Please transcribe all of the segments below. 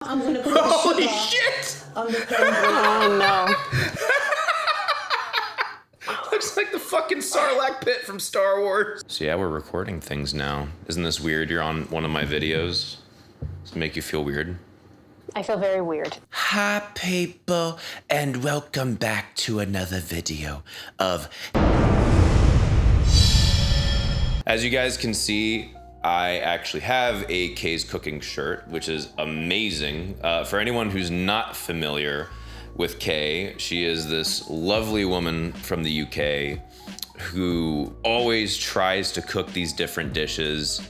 I'm gonna put Holy shit! on the creme brulee. Oh no. Looks like the fucking Sarlacc pit from Star Wars. So yeah, we're recording things now. Isn't this weird? You're on one of my videos. Does it make you feel weird? I feel very weird. Hi people, and welcome back to another video of... As you guys can see, I actually have a Kay's Cooking shirt, which is amazing. For anyone who's not familiar with Kay, she is this lovely woman from the UK who always tries to cook these different dishes.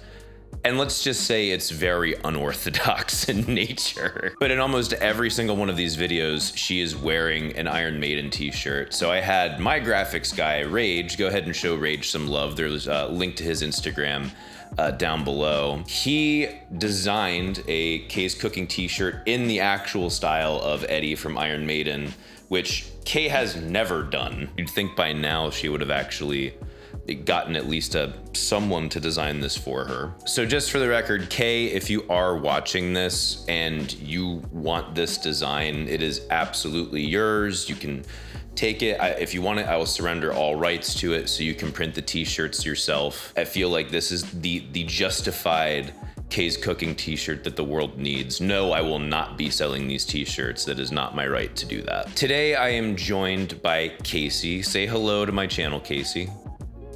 And let's just say it's very unorthodox in nature. But in almost every single one of these videos, she is wearing an Iron Maiden t-shirt. So I had my graphics guy, Rage, go ahead and show Rage some love. There's a link to his Instagram down below. He designed a Kay's Cooking t-shirt in the actual style of Eddie from Iron Maiden, which Kay has never done. You'd think by now she would have actually gotten at least someone to design this for her. So just for the record, Kay, if you are watching this and you want this design, it is absolutely yours. You can take it. If you want it, I will surrender all rights to it so you can print the t-shirts yourself. I feel like this is the justified Kay's Cooking t-shirt that the world needs. No, I will not be selling these t-shirts. That is not my right to do that. Today, I am joined by Casey. Say hello to my channel, Casey.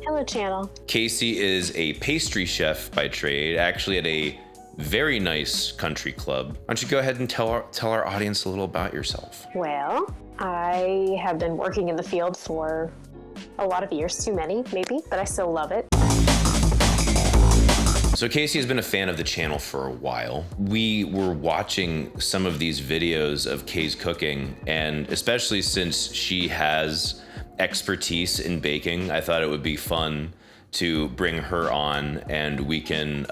Hello, channel. Casey is a pastry chef by trade, actually at a very nice country club. Why don't you go ahead and tell our audience a little about yourself? Well, I have been working in the field for a lot of years, too many, maybe, but I still love it. So Casey has been a fan of the channel for a while. We were watching some of these videos of Kay's Cooking, and especially since she has expertise in baking, I thought it would be fun to bring her on and we can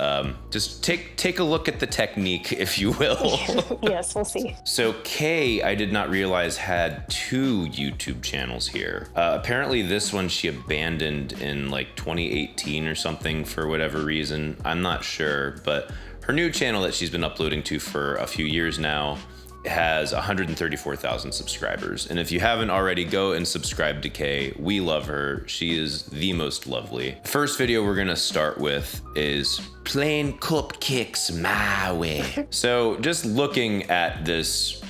just take a look at the technique, if you will. Yes, we'll see. So Kay, I did not realize, had two YouTube channels here. Apparently this one she abandoned in like 2018 or something for whatever reason. I'm not sure, but her new channel that she's been uploading to for a few years now has 134,000 subscribers. And if you haven't already, go and subscribe to Kay. We love her. She is the most lovely. First video we're gonna start with is plain cupcakes my way. So just looking at this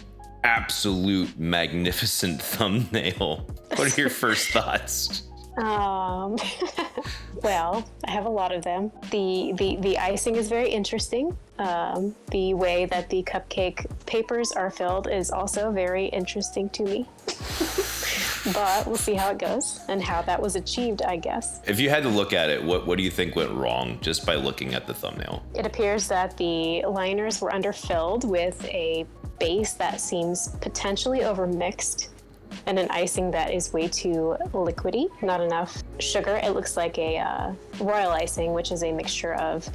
absolute magnificent thumbnail, what are your first thoughts? Well, I have a lot of them. The icing is very interesting. The way that the cupcake papers are filled is also very interesting to me. But we'll see how it goes and how that was achieved, I guess. If you had to look at it, what do you think went wrong just by looking at the thumbnail? It appears that the liners were underfilled with a base that seems potentially overmixed and an icing that is way too liquidy, not enough sugar. It looks like a royal icing, which is a mixture of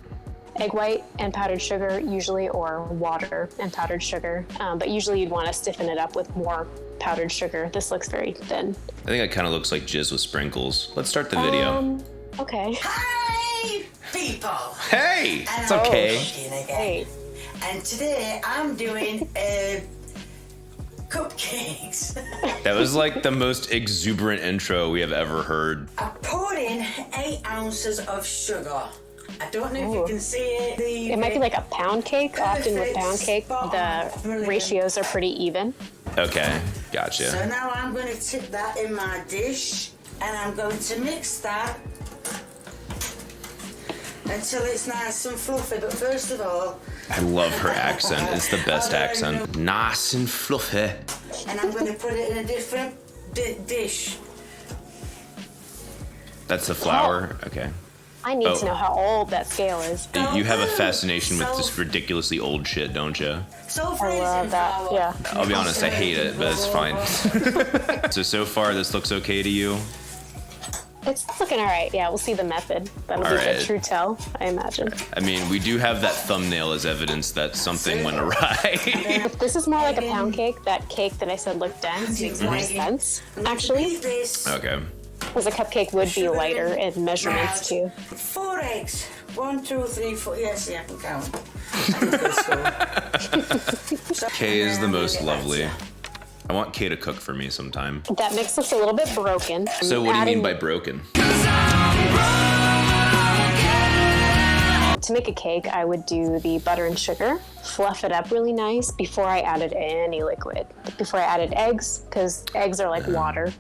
egg white and powdered sugar usually, or water and powdered sugar. But usually you'd want to stiffen it up with more powdered sugar. This looks very thin. I think it kind of looks like jizz with sprinkles. Let's start the video. Okay. Hi, people. Hey, And it's I'm okay. cooking again. Hey. And today I'm doing cupcakes. That was like the most exuberant intro we have ever heard. I poured in 8 ounces of sugar. I don't know if you can see it. It might be like a pound cake. Often with pound cake, the ratios are pretty even. Okay, gotcha. So now I'm going to tip that in my dish and I'm going to mix that until it's nice and fluffy. But first of all, I love her accent. It's the best accent. Nice and fluffy. and I'm going to put it in a different dish. That's the flour? Okay. I need to know how old that scale is. You have a fascination with this ridiculously old shit, don't you? I love that, yeah. I'll be honest, I hate it, but it's fine. So far, this looks okay to you? It's looking all right. Yeah, we'll see the method. That'll be Alright. the true tell, I imagine. I mean, we do have that thumbnail as evidence that something went awry. If this is more like a pound cake, that cake that I said looked dense makes more sense, actually. This Okay. Because a cupcake would be lighter in measurements, too. 4 eggs, 1, 2, 3, 4. Yes, yeah, I can count. I can go slow. Kay is the most lovely. I want Kay to cook for me sometime. That mix looks a little bit broken. So what do you mean by broken? To make a cake, I would do the butter and sugar, fluff it up really nice before I added any liquid. Before I added eggs, because eggs are like water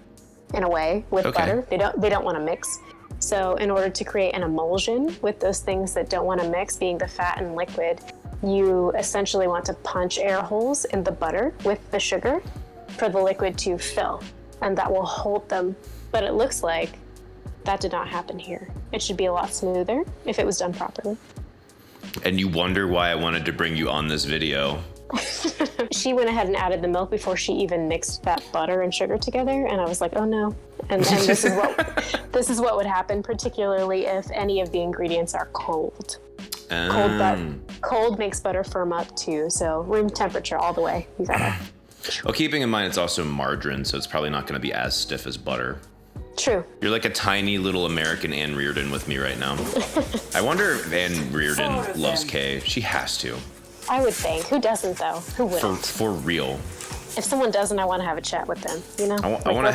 in a way with butter. They don't want to mix. So in order to create an emulsion with those things that don't want to mix, being the fat and liquid, you essentially want to punch air holes in the butter with the sugar for the liquid to fill, and that will hold them. But it looks like that did not happen here. It should be a lot smoother if it was done properly. And you wonder why I wanted to bring you on this video. She went ahead and added the milk before she even mixed that butter and sugar together, and I was like, oh no. And this is what would happen, particularly if any of the ingredients are cold. Cold makes butter firm up too, so room temperature all the way. You gotta. Well, keeping in mind it's also margarine, so it's probably not going to be as stiff as butter. True. You're like a tiny little American Anne Reardon with me right now. I wonder if Anne Reardon loves Kay. She has to. I would think. Who doesn't though? Who wouldn't? For real. If someone doesn't, I want to have a chat with them. You know. I want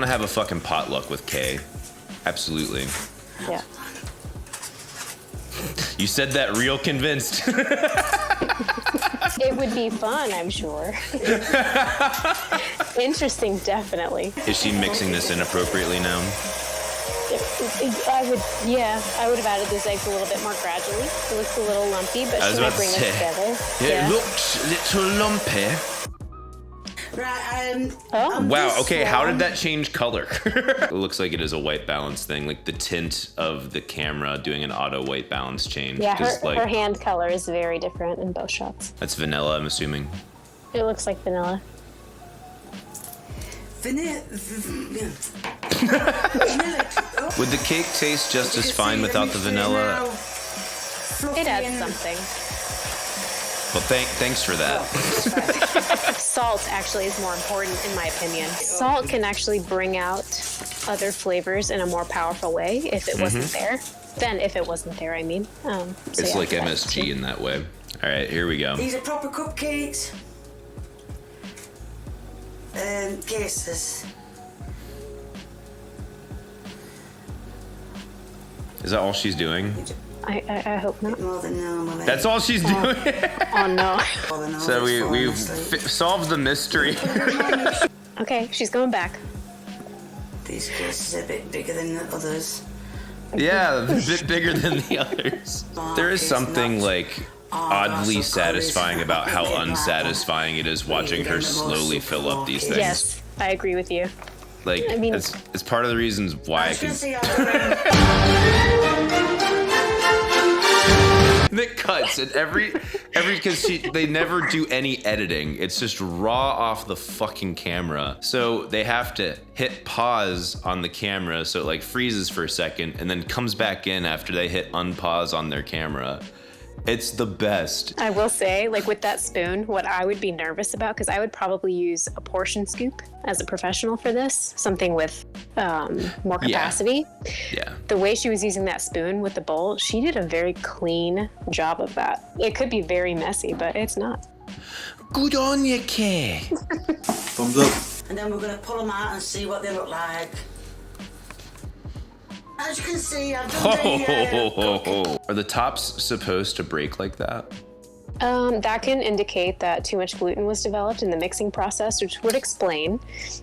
to have a fucking potluck with Kay. Absolutely. Yeah. You said that real convinced. It would be fun, I'm sure. Interesting, definitely. Is she mixing this inappropriately now? I would have added those eggs a little bit more gradually. It looks a little lumpy, but she might bring them together. It looks a little lumpy. Right, wow, okay, how did that change color? It looks like it is a white balance thing, like the tint of the camera doing an auto white balance change. Yeah, her hand color is very different in both shots. That's vanilla, I'm assuming. It looks like vanilla. Vanilla. Would the cake taste just as fine without the vanilla? It adds something. Well, thanks for that. Salt actually is more important in my opinion. Salt can actually bring out other flavors in a more powerful way if it wasn't there. Then if it wasn't there, I mean. It's like MSG in that way. All right, here we go. These are proper cupcakes. Cases. Is that all she's doing? I hope not. More than normal. That's all she's doing? Oh no. So we've solved the mystery. Okay, she's going back. These cases are a bit bigger than the others. Yeah, a bit bigger than the others. There is something like oddly satisfying about how unsatisfying it is watching her slowly fill up these things. Yes, I agree with you. Like, I mean, it's part of the reasons why I can. And it cuts and every because they never do any editing. It's just raw off the fucking camera. So they have to hit pause on the camera so it like freezes for a second and then comes back in after they hit unpause on their camera. It's the best. I will say, like with that spoon, what I would be nervous about, because I would probably use a portion scoop as a professional for this, something with more capacity. Yeah. The way she was using that spoon with the bowl, she did a very clean job of that. It could be very messy, but it's not. Good on you, Kay. Thumbs up. And then we're going to pull them out and see what they look like. As you can see, I've done Are the tops supposed to break like that? That can indicate that too much gluten was developed in the mixing process, which would explain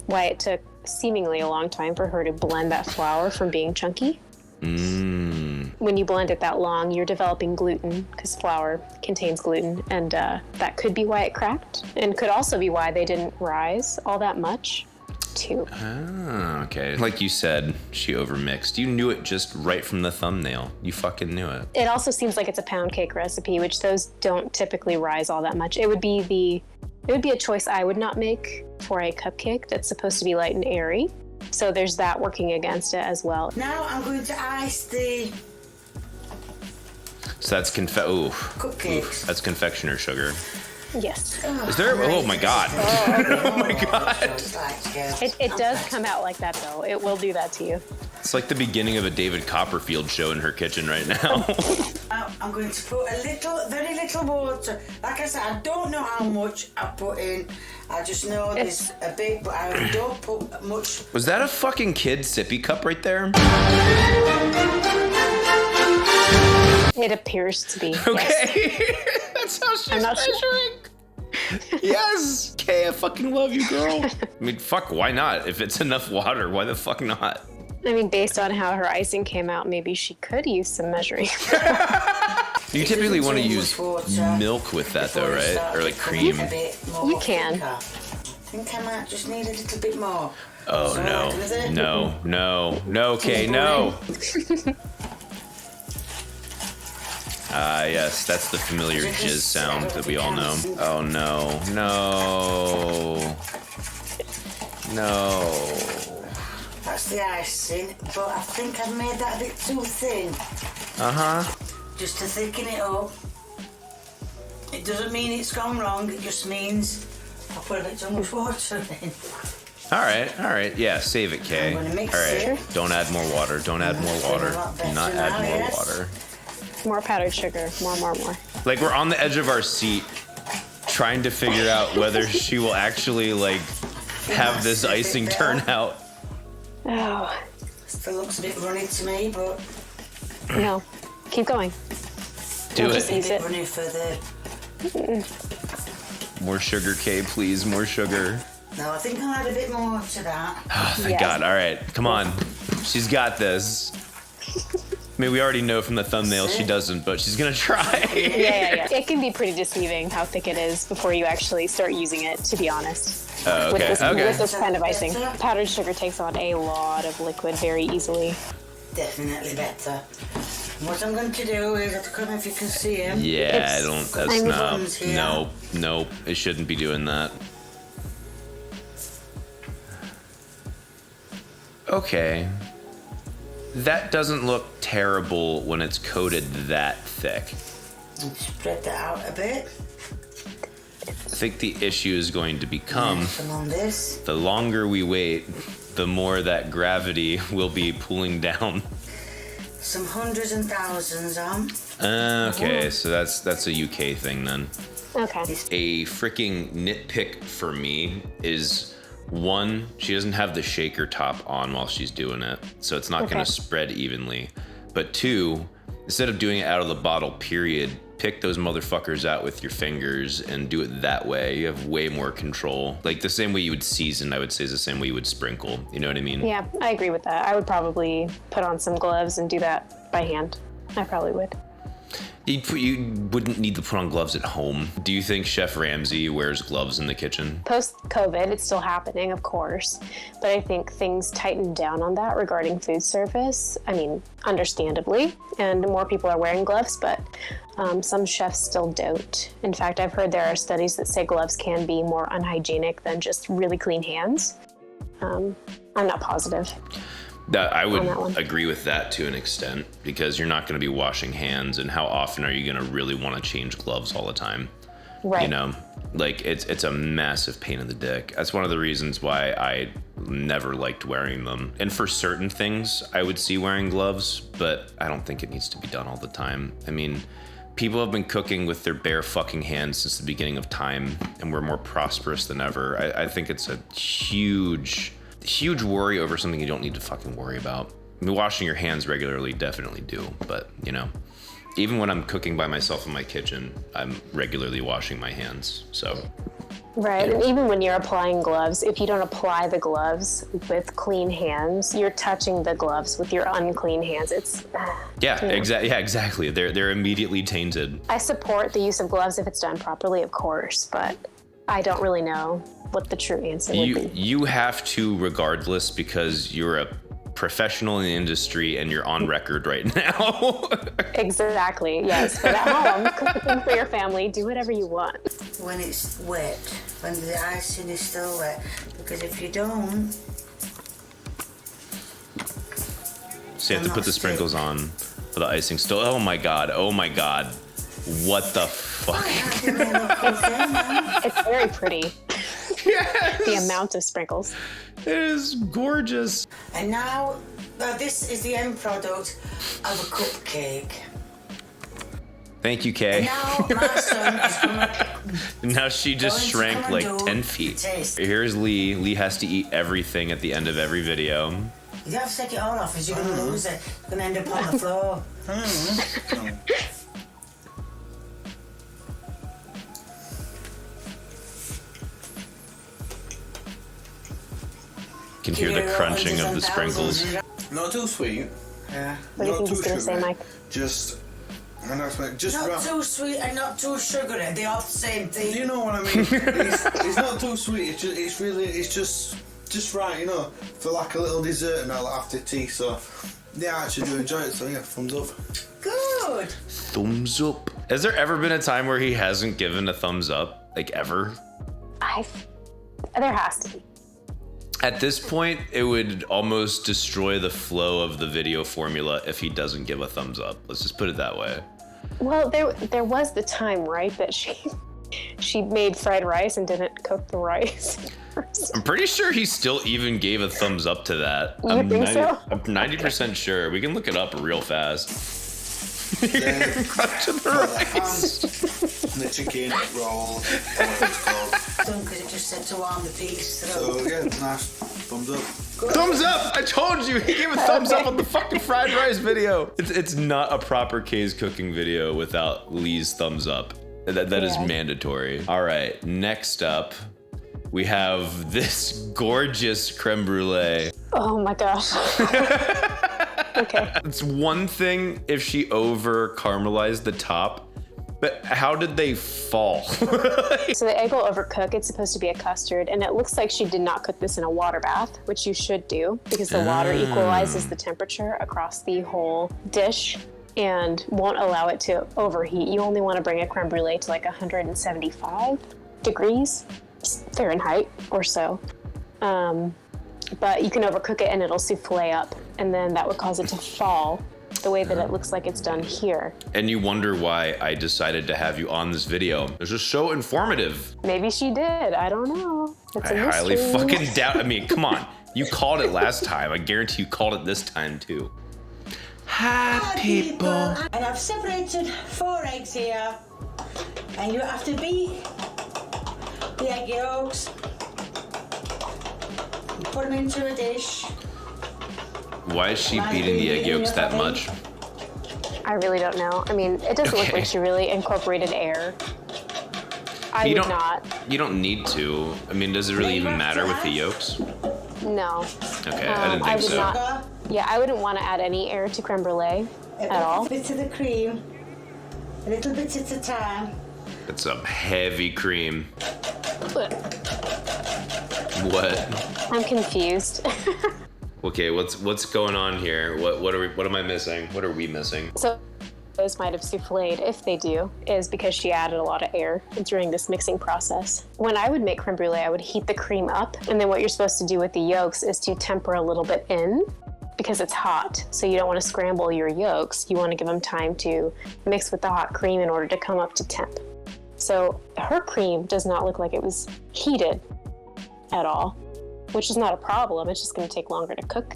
why it took seemingly a long time for her to blend that flour from being chunky. When you blend it that long, you're developing gluten because flour contains gluten, and that could be why it cracked, and could also be why they didn't rise all that much. Too. Ah, okay. Like you said, she overmixed. You knew it just right from the thumbnail. You fucking knew it. It also seems like it's a pound cake recipe, which those don't typically rise all that much. It would be a choice I would not make for a cupcake that's supposed to be light and airy. So there's that working against it as well. Now I'm going to ice the So that's cupcakes. that's confectioner sugar. Yes. Is there? Oh my god. Oh my god. It does come out like that, though. It will do that to you. It's like the beginning of a David Copperfield show in her kitchen right now. I'm going to put a little, very little water. Like I said, I don't know how much I put in. I just know there's a bit, but I don't put much. Was that a fucking kid sippy cup right there? It appears to be. Okay. Yes. That's how she's I'm not measuring. Yes. Okay, I fucking love you, girl. I mean, fuck, why not? If it's enough water, why the fuck not? I mean, based on how her icing came out, maybe she could use some measuring. You typically want to use milk with that, though, right? Or like cream. You can. I think I might just need a little bit more. Oh, no, Kay, no. Yes, that's the familiar jizz sound that we all know. Oh, no. That's the icing, but I think I've made that a bit too thin. Just to thicken it up. It doesn't mean it's gone wrong, it just means I put a bit too much water in. All right. Yeah, save it, Kay. I'm gonna mix All right. it. Don't add more water. Do not add more water. More powdered sugar. More. Like, we're on the edge of our seat trying to figure out whether she will actually, like, have this icing turn out. Oh. Still looks a bit runny to me, but... No. Keep going. Do Just it. use it. Runny for the... More sugar, Kay, please. More sugar. No, I think I'll add a bit more to that. Oh, thank God. All right. Come on. She's got this. I mean, we already know from the thumbnail she doesn't, but she's going to try. Yeah. It can be pretty deceiving how thick it is before you actually start using it, to be honest. Oh, okay. With this kind of icing. Powdered sugar takes on a lot of liquid very easily. Definitely better. What I'm going to do is, I don't know if you can see him. Yeah, buttons here. Nope. It shouldn't be doing that. Okay. That doesn't look terrible when it's coated that thick. And spread that out a bit. I think the issue is going to become On this. the longer we wait, the more that gravity will be pulling down. Some hundreds and thousands on. Okay, so that's a UK thing then. Okay. A freaking nitpick for me is, one, she doesn't have the shaker top on while she's doing it, so it's not going to spread evenly. But two, instead of doing it out of the bottle, period, pick those motherfuckers out with your fingers and do it that way. You have way more control. Like the same way you would season, I would say, is the same way you would sprinkle. You know what I mean? Yeah, I agree with that. I would probably put on some gloves and do that by hand. I probably would. You wouldn't need to put on gloves at home. Do you think Chef Ramsay wears gloves in the kitchen? Post-COVID, it's still happening, of course, but I think things tightened down on that regarding food service. I mean, understandably, and more people are wearing gloves, but some chefs still don't. In fact, I've heard there are studies that say gloves can be more unhygienic than just really clean hands. I'm not positive. I would agree with that to an extent, because you're not going to be washing hands, and how often are you going to really want to change gloves all the time? Right. You know, like it's a massive pain in the dick. That's one of the reasons why I never liked wearing them. And for certain things, I would see wearing gloves, but I don't think it needs to be done all the time. I mean, people have been cooking with their bare fucking hands since the beginning of time, and we're more prosperous than ever. I think it's a huge worry over something you don't need to fucking worry about. I mean, washing your hands regularly definitely do, but you know, even when I'm cooking by myself in my kitchen, I'm regularly washing my hands. So right. Yeah. And even when you're applying gloves, if you don't apply the gloves with clean hands, you're touching the gloves with your unclean hands. It's exactly. They're immediately tainted. I support the use of gloves if it's done properly, of course, but I don't really know what the true answer would be. You have to regardless, because you're a professional in the industry and you're on record right now. Exactly, yes. But at home, cooking for your family, do whatever you want. When it's wet, when the icing is still wet, because if you don't... So you have to put the sprinkles on for the icing still. Oh my God. What the fuck? It's very pretty. Yes! The amount of sprinkles. It is gorgeous. And now, this is the end product of a cupcake. Thank you, Kay. Now my son is gonna Now she just Going to shrank come like and do 10 feet. taste. Here's Lee. Lee has to eat everything at the end of every video. You don't have to take it all off, as you're gonna lose it. You're gonna end up on the floor. You can hear the crunching of the sprinkles. Not too sweet. Yeah. What do you think he's gonna say, Mike? Just, and that's like, just Not right. too sweet and not too sugary. They are the same Do thing. you know what I mean? It's not too sweet. It's just right, you know, for like a little dessert and all after tea. So yeah, I actually do enjoy it. So yeah, thumbs up. Good. Thumbs up. Has there ever been a time where he hasn't given a thumbs up? Like ever? There has to be. At this point, it would almost destroy the flow of the video formula if he doesn't give a thumbs up. Let's just put it that way. Well, there was the time, right, that she made fried rice and didn't cook the rice. I'm pretty sure he still even gave a thumbs up to that. You think so? I'm 90% sure. We can look it up real fast. Crunching the rice. The chicken roll, whatever it's called. Because it just said to warm the piece through. So yeah, nice. Thumbs up. Thumbs up! I told you! He gave a thumbs up on the fucking fried rice video. It's not a proper Kay's cooking video without Lee's thumbs up. That is mandatory. All right, next up, we have this gorgeous creme brulee. Oh my gosh. Okay. It's one thing if she over caramelized the top, but how did they fall? So the egg will overcook. It's supposed to be a custard, and it looks like she did not cook this in a water bath, which you should do because the water equalizes the temperature across the whole dish and won't allow it to overheat. You only want to bring a creme brulee to like 175 degrees Fahrenheit or so. But you can overcook it and it'll souffle up, and then that would cause it to fall the way that it looks like it's done here. And you wonder why I decided to have you on this video. It's just so informative. Maybe she did. I don't know. It's a I highly mystery. fucking doubt. I mean, come on. You called it last time. I guarantee you called it this time too. Hi, people. And I've separated 4 eggs here. And you have to beat the egg yolks. Put them into a dish. Why is she beating the egg yolks that much? I really don't know. I mean, it doesn't look like she really incorporated air. I would not. You don't need to. I mean, does it really even matter with the yolks? No. Okay, I didn't think would so. not. Yeah, I wouldn't want to add any air to creme brulee at all. A bit of the cream. A little bit at a time. It's some heavy cream. What? I'm confused. Okay, what's going on here? What am I missing? What are we missing? So those might have souffled, if they do, is because she added a lot of air during this mixing process. When I would make creme brulee, I would heat the cream up, and then what you're supposed to do with the yolks is to temper a little bit in because it's hot. So you don't want to scramble your yolks. You want to give them time to mix with the hot cream in order to come up to temp. So her cream does not look like it was heated at all, which is not a problem. It's just going to take longer to cook.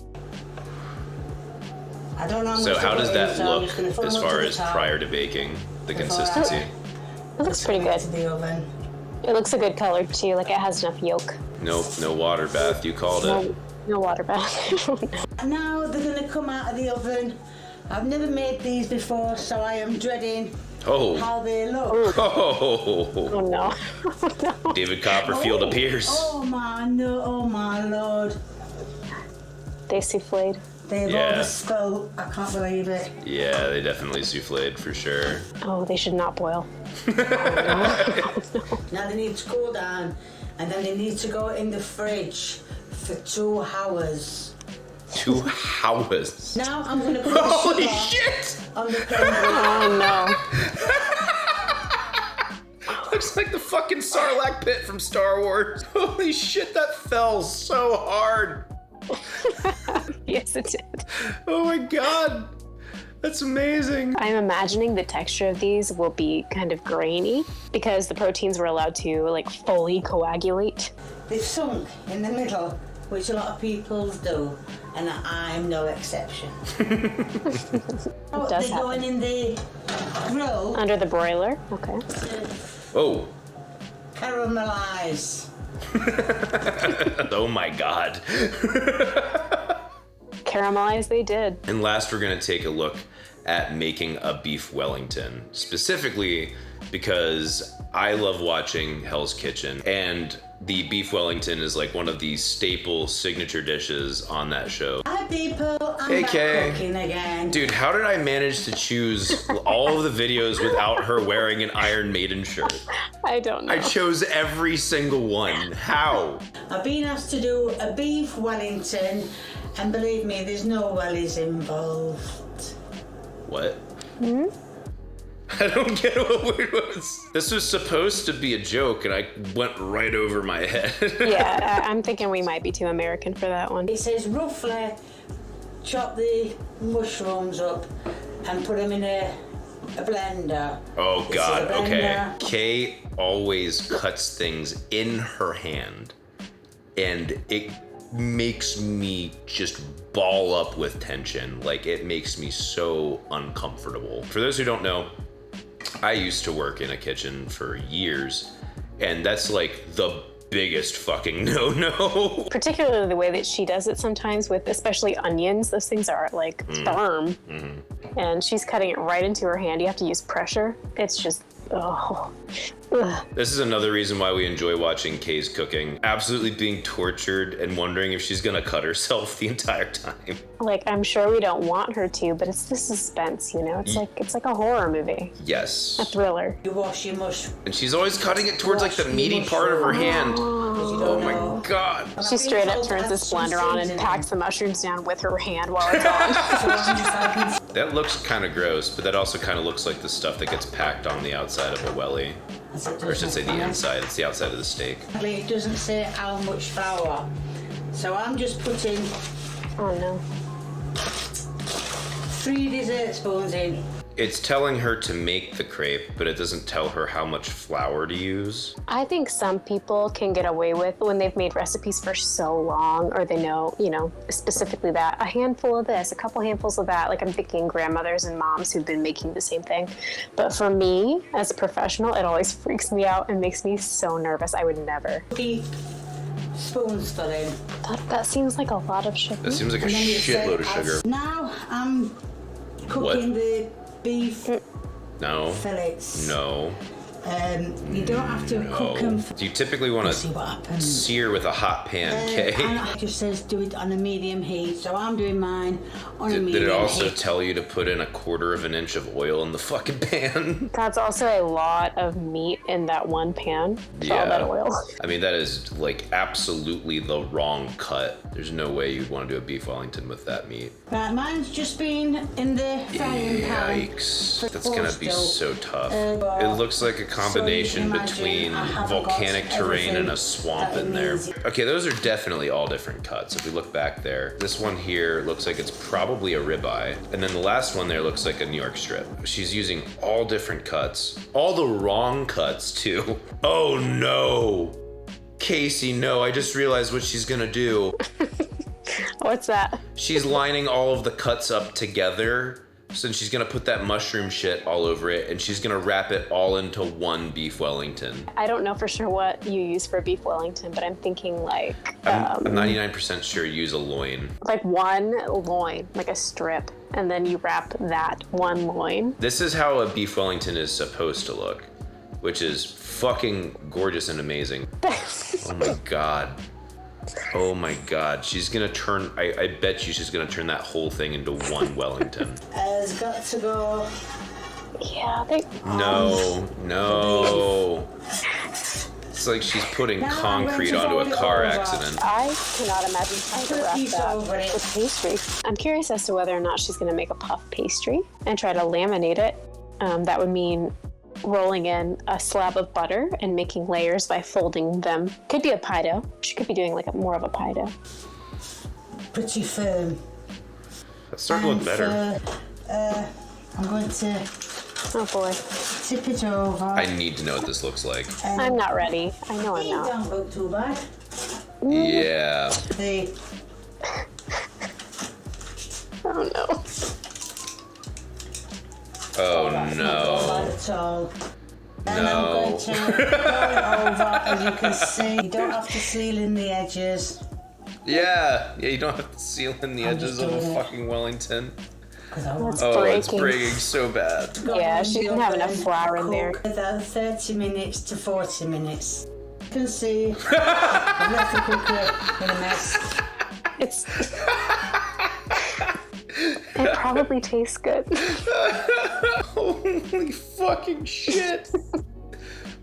I don't know. So how does that look as far as prior to baking? The consistency? It looks pretty good. The oven. It looks a good color too, like it has enough yolk. Nope, no water bath. You called it. No water bath. Now they're going to come out of the oven. I've never made these before, so I am dreading how they look. Oh no. Oh, no. David Copperfield appears. Oh my lord. They souffled. They've overspilled. I can't believe it. Yeah, they definitely souffled for sure. Oh, they should not boil. Now they need to cool down, and then they need to go in the fridge for 2 hours. 2 hours. Now I'm going to put the Holy sugar shit! on the creme brulee. Oh no. Looks like the fucking Sarlacc pit from Star Wars. Holy shit, that fell so hard. Yes, it did. Oh my god. That's amazing. I'm imagining the texture of these will be kind of grainy because the proteins were allowed to like fully coagulate. They've sunk in the middle, which a lot of people do, and I'm no exception. They're going in the grill. Under the broiler? Okay. Oh. Caramelize. Oh my God. Caramelize they did. And last, we're gonna take a look at making a beef Wellington, specifically because I love watching Hell's Kitchen, and the beef Wellington is like one of the staple signature dishes on that show. Hi people, I'm Hey, back Kay. cooking again. Dude, how did I manage to choose all of the videos without her wearing an Iron Maiden shirt? I don't know. I chose every single one. How? I've been asked to do a beef Wellington, and believe me, there's no wellies involved. What? I don't get what it was. This was supposed to be a joke, and I went right over my head. Yeah, I'm thinking we might be too American for that one. It says roughly chop the mushrooms up and put them in a blender. Oh This is God, a okay. blender. Kay always cuts things in her hand, and it makes me just ball up with tension. Like, it makes me so uncomfortable. For those who don't know, I used to work in a kitchen for years, and that's like the biggest fucking no-no. Particularly the way that she does it sometimes with especially onions. Those things are like firm. And she's cutting it right into her hand. You have to use pressure. It's just, oh. Ugh. This is another reason why we enjoy watching Kay's cooking. Absolutely being tortured and wondering if she's gonna cut herself the entire time. Like, I'm sure we don't want her to, but it's the suspense, you know? It's like a horror movie. A Yes. thriller. You wash your mush. And she's always cutting it towards like the meaty part of her hand. Oh my God. She straight up turns this blender on and packs the mushrooms down with her hand while it's on. That looks kind of gross, but that also kind of looks like the stuff that gets packed on the outside of a welly. Or I should say the inside. It's the outside of the steak. It doesn't say how much flour. So I'm just putting Oh no. 3 dessert spoons in. It's telling her to make the crepe, but it doesn't tell her how much flour to use. I think some people can get away with, when they've made recipes for so long, or they know, you know, specifically that, a handful of this, a couple handfuls of that. Like, I'm thinking grandmothers and moms who've been making the same thing. But for me, as a professional, it always freaks me out and makes me so nervous. I would never. 3 spoons for in. That seems like a lot of sugar. That seems like a And then you shitload of say, sugar. Now I'm cooking the beef No. fillets. No. You don't have to cook No. them. Do you typically want See to what happens. sear with a hot pan, Kay? And it just says do it on a medium heat, so I'm doing mine on a Did medium it also heat. tell you to put in 1/4 of an inch of oil in the fucking pan? That's also a lot of meat in that one pan for all that oil. I mean, that is like absolutely the wrong cut. There's no way you'd want to do a beef Wellington with that meat. Right, mine's just been in the frying pan. Yikes. That's gonna be still. so tough. It looks like a combination imagine between I haven't volcanic got terrain and a everything swamp that in it there. needs. Okay, those are definitely all different cuts. If we look back there, this one here looks like it's probably a ribeye. And then the last one there looks like a New York strip. She's using all different cuts. All the wrong cuts, too. Oh no. Casey, no, I just realized what she's gonna do. What's that? She's lining all of the cuts up together. So she's gonna put that mushroom shit all over it, and she's gonna wrap it all into one beef Wellington. I don't know for sure what you use for beef Wellington, but I'm thinking like I'm 99% sure you use a loin. like one loin, like a strip, and then you wrap that one loin. This is how a beef Wellington is supposed to look, which is fucking gorgeous and amazing. Oh my God. Oh my God. She's gonna turn, I bet you she's gonna turn that whole thing into one Wellington. Has got to go. Yeah, they. No. It's like she's putting Now I'm concrete going to onto a fold it car over. accident. I cannot imagine trying to wrap Piece that over it. with pastry. I'm curious as to whether or not she's going to make a puff pastry and try to laminate it. That would mean rolling in a slab of butter and making layers by folding them. Could be a pie dough. She could be doing like more of a pie dough. Pretty firm. That's starting to look better. I'm going to Oh boy. tip it over. I need to know what this looks like. I'm not ready. I know I'm It not. don't look too bad. Yeah. The Oh no. Oh Not no. bad at all. And No. I'm going to roll it over, as you can see. You don't have to seal in the edges. Yeah. Yeah, you don't have to seal in the I'm edges just of a doing it. fucking Wellington. Because I want It's Oh, it's breaking. breaking so bad. Yeah, she didn't have enough flour in there. About 30 minutes to 40 minutes. You can see I've left the cooker in a mess. It's. It probably tastes good. Holy fucking shit.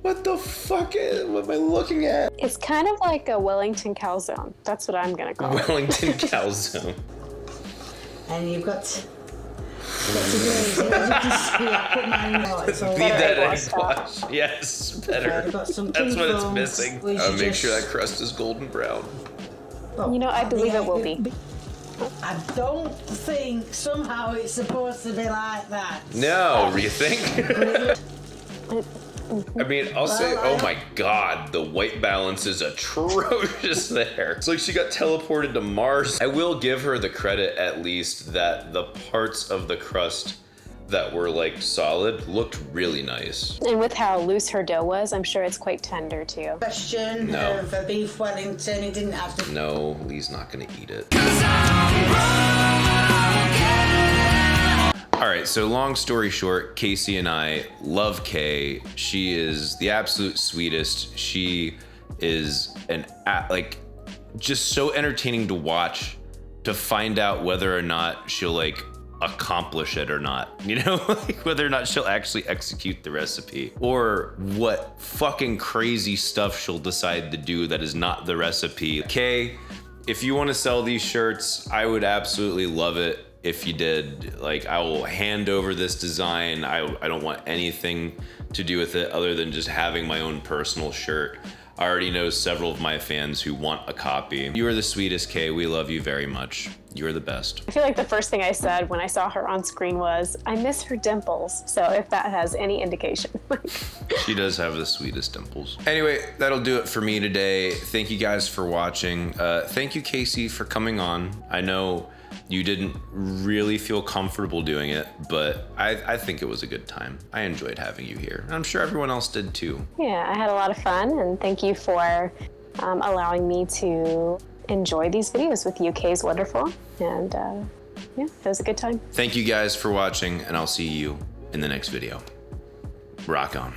What the fuck what am I looking at? It's kind of like a Wellington calzone. That's what I'm gonna call it. Wellington calzone. And you've got to glaze it. As you can see, I put mine in. It's all Need right. that egg egg wash. Yes, better. I've got some That's what it's pink missing. ones, which Make just- sure that crust is golden brown. You know, I believe it will be. I don't think somehow it's supposed to be like that. No, you think? I mean, I'll say, oh my god, the white balance is atrocious there. It's like she got teleported to Mars. I will give her the credit, at least, that the parts of the crust that were like solid looked really nice. And with how loose her dough was, I'm sure it's quite tender too. Question No. of a beef Wellington, he didn't have to. No, Lee's not gonna eat it. All right, so long story short, Casey and I love Kay. She is the absolute sweetest. She is just so entertaining to watch, to find out whether or not she'll like accomplish it or not, you know, like whether or not she'll actually execute the recipe, or what fucking crazy stuff she'll decide to do that is not the recipe. Kay, if you want to sell these shirts, I would absolutely love it if you did. Like, I will hand over this design. I don't want anything to do with it other than just having my own personal shirt. I already know several of my fans who want a copy. You are the sweetest, Kay. We love you very much. You are the best. I feel like the first thing I said when I saw her on screen was, I miss her dimples. So if that has any indication. She does have the sweetest dimples. Anyway, that'll do it for me today. Thank you guys for watching. Thank you, Casey, for coming on. I know you didn't really feel comfortable doing it, but I think it was a good time. I enjoyed having you here. I'm sure everyone else did too. Yeah, I had a lot of fun, and thank you for allowing me to enjoy these videos with you. Kay's wonderful, and yeah, it was a good time. Thank you guys for watching, and I'll see you in the next video. Rock on.